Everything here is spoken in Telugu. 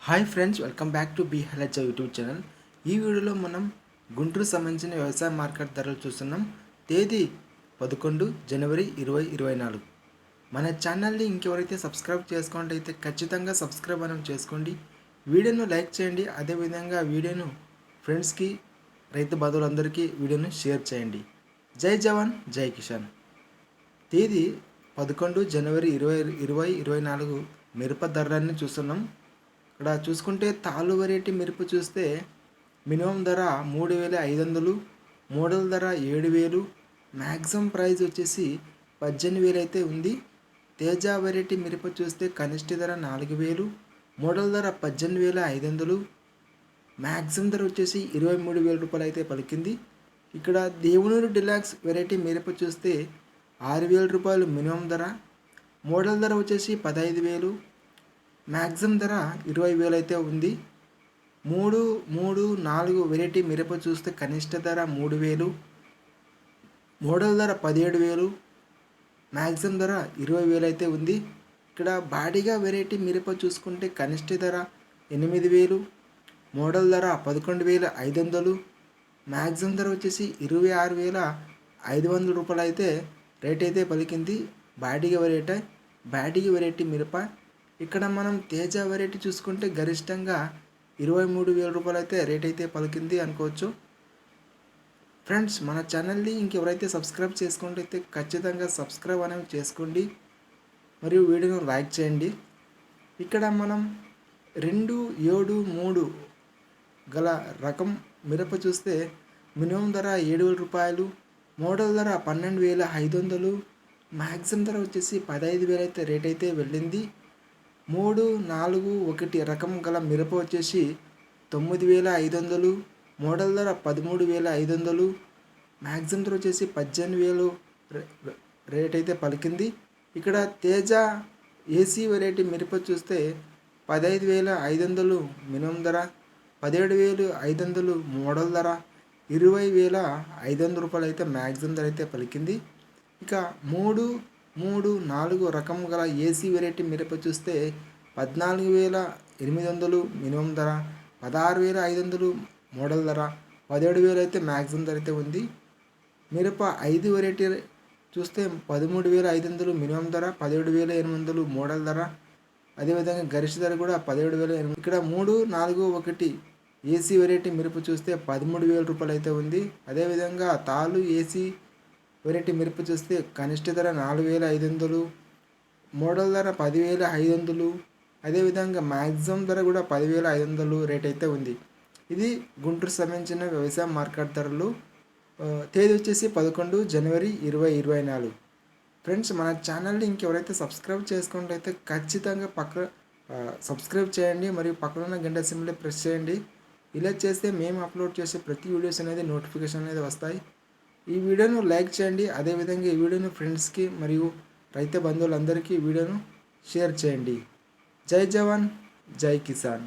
Hi friends, welcome back to BHI YouTube channel. ఈ వీడియోలో మనం గుంటూరు సంబంధించిన వ్యవసాయ మార్కెట్ ధరలు చూస్తున్నాం. తేదీ 11 జనవరి 2024. మన ఛానల్ని ఇంకెవరైతే సబ్స్క్రైబ్ చేసుకోండి అయితే ఖచ్చితంగా సబ్స్క్రైబ్ అనేది చేసుకోండి. వీడియోను లైక్ చేయండి. అదేవిధంగా వీడియోను ఫ్రెండ్స్కి, రైతు బంధువులందరికీ వీడియోను షేర్ చేయండి. జై జవాన్, జై కిసాన్. తేదీ 11 జనవరి 2024 మిరప ధరలన్నీ చూస్తున్నాం. ఇక్కడ చూసుకుంటే తాళ్ళు వెరైటీ మిరప చూస్తే మినిమం ధర 3,500, మోడల్ ధర 7,000, మ్యాక్సిమం ప్రైస్ వచ్చేసి 18,000 అయితే ఉంది. తేజ వెరైటీ మిరప చూస్తే కనిష్ట ధర 4,000, మోడల్ ధర 18,500, మ్యాక్సిమం ధర వచ్చేసి 23,000 రూపాయలు అయితే పలికింది. ఇక్కడ దేవునూరు డిలాక్స్ వెరైటీ మిరప చూస్తే 6,000 రూపాయలు మినిమం ధర, మోడల్ ధర వచ్చేసి 15,000, మ్యాక్సిమం ధర 20,000 అయితే ఉంది. 3, 3, 4 వెరైటీ మిరప చూస్తే కనిష్ట ధర 3,000, మోడల్ ధర 17,000, మ్యాక్సిమం ధర 20,000 అయితే ఉంది. ఇక్కడ బాడీగా వెరైటీ మిరప చూసుకుంటే కనిష్ట ధర 8,000, మోడల్ ధర 11,500, మ్యాక్సిమం ధర వచ్చేసి 26,500 రూపాయలు అయితే రేట్ అయితే పలికింది. బాడీగా వెరైటీ మిరప. ఇక్కడ మనం తేజ వెరైటీ చూసుకుంటే గరిష్టంగా 23,000 రూపాయలు అయితే రేట్ అయితే పలికింది అనుకోవచ్చు. ఫ్రెండ్స్, మన ఛానల్ని ఇంకెవరైతే సబ్స్క్రైబ్ చేసుకుంటే అయితే ఖచ్చితంగా సబ్స్క్రైబ్ అనేవి చేసుకోండి మరియు వీడియోను లైక్ చేయండి. ఇక్కడ మనం 273 గల రకం మిరప చూస్తే మినిమం ధర 7,000 రూపాయలు, మోడల్ ధర 12,500, మ్యాక్సిమం ధర వచ్చేసి 15,000 అయితే రేట్ అయితే వెళ్ళింది. 3, 4, 1 రకం గల మిరప వచ్చేసి 9,500, మోడల్ ధర 13,500, మ్యాక్సిమం ధర వచ్చేసి 18,000 రేట్ అయితే పలికింది. ఇక్కడ తేజ ఏసీ వెరైటీ మిరప చూస్తే 15,500 మినిమం ధర, 17,500 మోడల్ ధర, 20,500 రూపాయలు అయితే మ్యాక్సిమం ధర అయితే పలికింది. ఇక 3, 4 రకం గల ఏసీ వెరైటీ మిరప చూస్తే 14,800 మినిమం ధర, 16,500 మోడల్ ధర, 17,000 అయితే మ్యాక్సిమం ధర అయితే ఉంది. మిరప 5 వెరైటీ చూస్తే 13,500 మినిమం ధర, 17,800 మోడల్ ధర, అదేవిధంగా గరిష్ట ధర కూడా 17,800. ఇక్కడ 3, 4, 1 ఏసీ వెరైటీ మిరప చూస్తే 13,000 రూపాయలు అయితే ఉంది. అదేవిధంగా తాళ్ళు ఏసీ వెరైటీ మిరప చూస్తే కనిష్ట ధర 4,500, మోడల్ ధర 10,500, అదేవిధంగా మ్యాక్సిమం ధర కూడా 10,500 రేట్ అయితే ఉంది. ఇది గుంటూరు సంబంధించిన వ్యవసాయ మార్కెట్ ధరలు. తేదీ వచ్చేసి 11 జనవరి 2024. ఫ్రెండ్స్, మన ఛానల్ని ఇంకెవరైతే సబ్స్క్రైబ్ చేసుకుంటే అయితే ఖచ్చితంగా సబ్స్క్రైబ్ చేయండి మరియు పక్కన గంట సింబల్ ప్రెస్ చేయండి. ఇలా చేస్తే మేము అప్లోడ్ చేసే ప్రతి వీడియోస్ అనేది నోటిఫికేషన్ అనేది వస్తాయి. ఈ వీడియోను లైక్ చేయండి. అదేవిధంగా ఈ వీడియోను ఫ్రెండ్స్కి మరియు రైతు బంధువులందరికీ వీడియోను షేర్ చేయండి. జై జవాన్, జై కిసాన్.